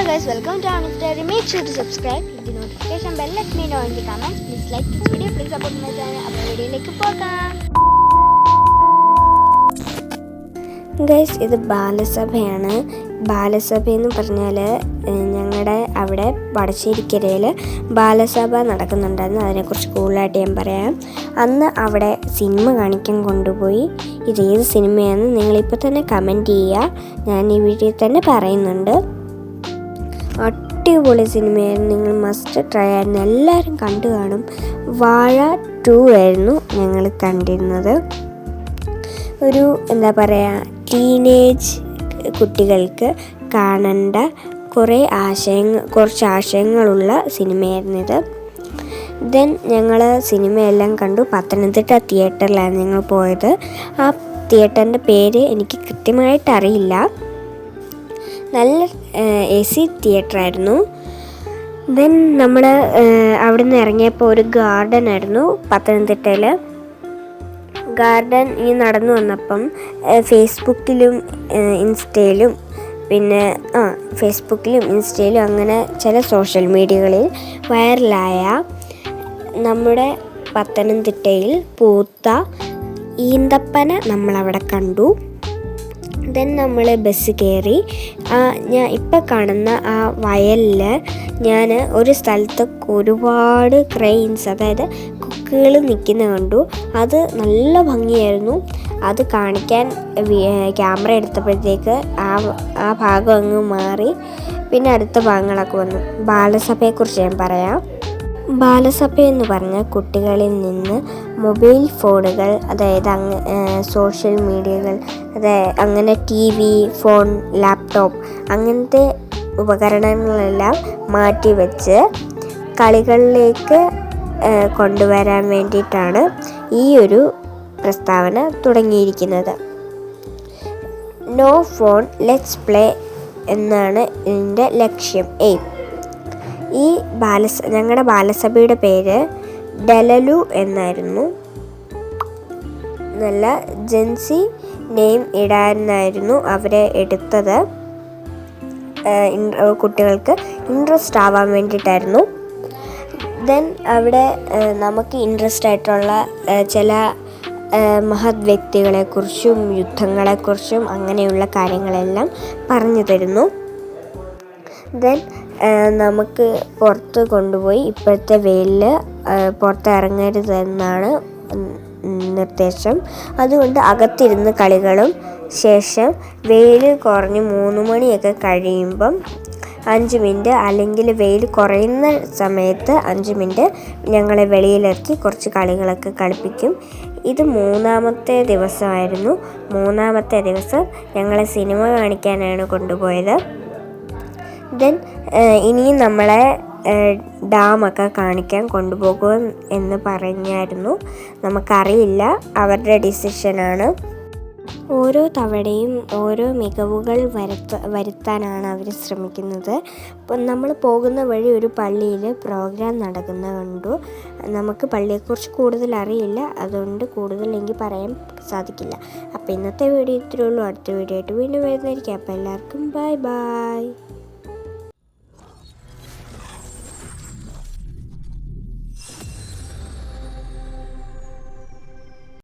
Hello guys, welcome to our story. Make sure to subscribe, hit the notification bell, let me know in the comments. Please like this video, please support my channel. അപ്പോൾ വീഡിയോയിലേക്ക് പോകാം. Guys, ഇത് ബാലസഭയാണ്. ബാലസഭ എന്ന് പറഞ്ഞാൽ ഞങ്ങളുടെ അവിടെ വടശ്ശേരിക്കരയിൽ ബാലസഭ നടക്കുന്നുണ്ടായിരുന്നു. അതിനെക്കുറിച്ച് കൂടുതലായിട്ട് ഞാൻ പറയാം. അന്ന് അവിടെ സിനിമ കാണിക്കാൻ കൊണ്ടുപോയി. ഇതേത് സിനിമയാണെന്ന് നിങ്ങളിപ്പോൾ തന്നെ കമൻറ്റ് ചെയ്യുക. ഞാൻ ഈ വീഡിയോയിൽ തന്നെ പറയുന്നുണ്ട്. അടിപൊളി സിനിമയായിരുന്നു, നിങ്ങൾ മസ്റ്റ് ട്രൈ ആയിരുന്നു. എല്ലാവരും കണ്ടു കാണും. വാഴ 2 ആയിരുന്നു ഞങ്ങൾ കണ്ടിരുന്നത്. ഒരു എന്താ പറയുക, ടീനേജ് കുട്ടികൾക്ക് കാണേണ്ട കുറച്ച് ആശയങ്ങളുള്ള സിനിമയായിരുന്നിത്. ദെൻ ഞങ്ങൾ സിനിമയെല്ലാം കണ്ടു. പത്തനംതിട്ട തിയേറ്ററിലാണ് ഞങ്ങൾ പോയത്. ആ തിയേറ്ററിൻ്റെ പേര് എനിക്ക് കൃത്യമായിട്ട് അറിയില്ല. നല്ല AC തിയേറ്ററായിരുന്നു. ദെൻ നമ്മൾ അവിടെ നിന്ന് ഇറങ്ങിയപ്പോൾ ഒരു ഗാർഡൻ ആയിരുന്നു പത്തനംതിട്ടയിൽ. ഗാർഡൻ ഈ നടന്നു വന്നപ്പം ഫേസ്ബുക്കിലും ഇൻസ്റ്റയിലും അങ്ങനെ ചില സോഷ്യൽ മീഡിയകളിൽ വൈറലായ നമ്മുടെ പത്തനംതിട്ടയിൽ പൂത്ത ഈന്തപ്പന നമ്മളവിടെ കണ്ടു. ദെൻ നമ്മൾ ബസ് കയറി. ഞാൻ ഇപ്പം കാണുന്ന ആ വയലിൽ ഞാൻ ഒരു സ്ഥലത്ത് ഒരുപാട് ക്രെയിൻസ്, അതായത് കൊക്കുകൾ നിൽക്കുന്ന കണ്ടു. അത് നല്ല ഭംഗിയായിരുന്നു. അത് കാണിക്കാൻ ക്യാമറ എടുത്തപ്പോഴത്തേക്ക് ആ ഭാഗം അങ്ങ് മാറി. പിന്നെ അടുത്ത ഭാഗങ്ങളൊക്കെ വന്നു. ബാലസഭയെക്കുറിച്ച് ഞാൻ പറയാം. ബാലസഭ എന്ന് പറഞ്ഞാൽ കുട്ടികളിൽ നിന്ന് മൊബൈൽ ഫോണുകൾ, അതായത് സോഷ്യൽ മീഡിയകൾ, അങ്ങനെ TV, ഫോൺ, ലാപ്ടോപ്പ് അങ്ങനത്തെ ഉപകരണങ്ങളെല്ലാം മാറ്റിവെച്ച് കളികളിലേക്ക് കൊണ്ടുവരാൻ വേണ്ടിയിട്ടാണ് ഈ ഒരു പ്രസ്താവന തുടങ്ങിയിരിക്കുന്നത്. നോ ഫോൺ, ലെറ്റ്സ് പ്ലേ എന്നാണ് ഇതിൻ്റെ ലക്ഷ്യം, എയിം. ഈ ഞങ്ങളുടെ ബാലസഭയുടെ പേര് ഡലലു എന്നായിരുന്നു. നല്ല ജെൻസി നെയിം ഇടാനായിരുന്നു അവരെ എടുത്തത്. കുട്ടികൾക്ക് ഇൻട്രസ്റ്റ് ആവാൻ വേണ്ടിയിട്ടായിരുന്നു. ദെൻ അവിടെ നമുക്ക് ഇൻട്രസ്റ്റ് ആയിട്ടുള്ള ചില മഹത് വ്യക്തികളെക്കുറിച്ചും യുദ്ധങ്ങളെക്കുറിച്ചും അങ്ങനെയുള്ള കാര്യങ്ങളെല്ലാം പറഞ്ഞു തരുന്നു. ദെൻ നമുക്ക് പുറത്ത് കൊണ്ടുപോയി ഇപ്പോഴത്തെ വെയിലിൽ പുറത്ത് ഇറങ്ങരുതെന്നാണ് നിർദ്ദേശം. അതുകൊണ്ട് അകത്തിരുന്ന് കളികളും ശേഷം വെയിൽ കുറഞ്ഞ് 3 മണിയൊക്കെ കഴിയുമ്പം 5 മിനിറ്റ്, അല്ലെങ്കിൽ വെയിൽ കുറയുന്ന സമയത്ത് 5 മിനിറ്റ് ഞങ്ങളെ വെളിയിലിറക്കി കുറച്ച് കളികളൊക്കെ കളിപ്പിക്കും. ഇത് 3-ാമത്തെ ദിവസമായിരുന്നു. 3-ാമത്തെ ദിവസം ഞങ്ങളെ സിനിമ കാണിക്കാനാണ് കൊണ്ടുപോയത്. ദെൻ ഇനിയും നമ്മളെ ഡാമൊക്കെ കാണിക്കാൻ കൊണ്ടുപോകും എന്ന് പറഞ്ഞായിരുന്നു. നമുക്കറിയില്ല, അവരുടെ ഡിസിഷനാണ്. ഓരോ തവണയും ഓരോ മികവുകൾ വരുത്താനാണ് അവർ ശ്രമിക്കുന്നത്. അപ്പം നമ്മൾ പോകുന്ന വഴി ഒരു പള്ളിയിൽ പ്രോഗ്രാം നടക്കുന്ന കണ്ടു. നമുക്ക് പള്ളിയെക്കുറിച്ച് കൂടുതൽ അറിയില്ല, അതുകൊണ്ട് കൂടുതൽ എനിക്ക് പറയാൻ സാധിക്കില്ല. അപ്പോൾ ഇന്നത്തെ വീഡിയോ ഇത്രയേ ഉള്ളൂ. അടുത്ത വീഡിയോ ആയിട്ട് വീണ്ടും വരുന്നതായിരിക്കും. അപ്പോൾ എല്ലാവർക്കും ബൈ.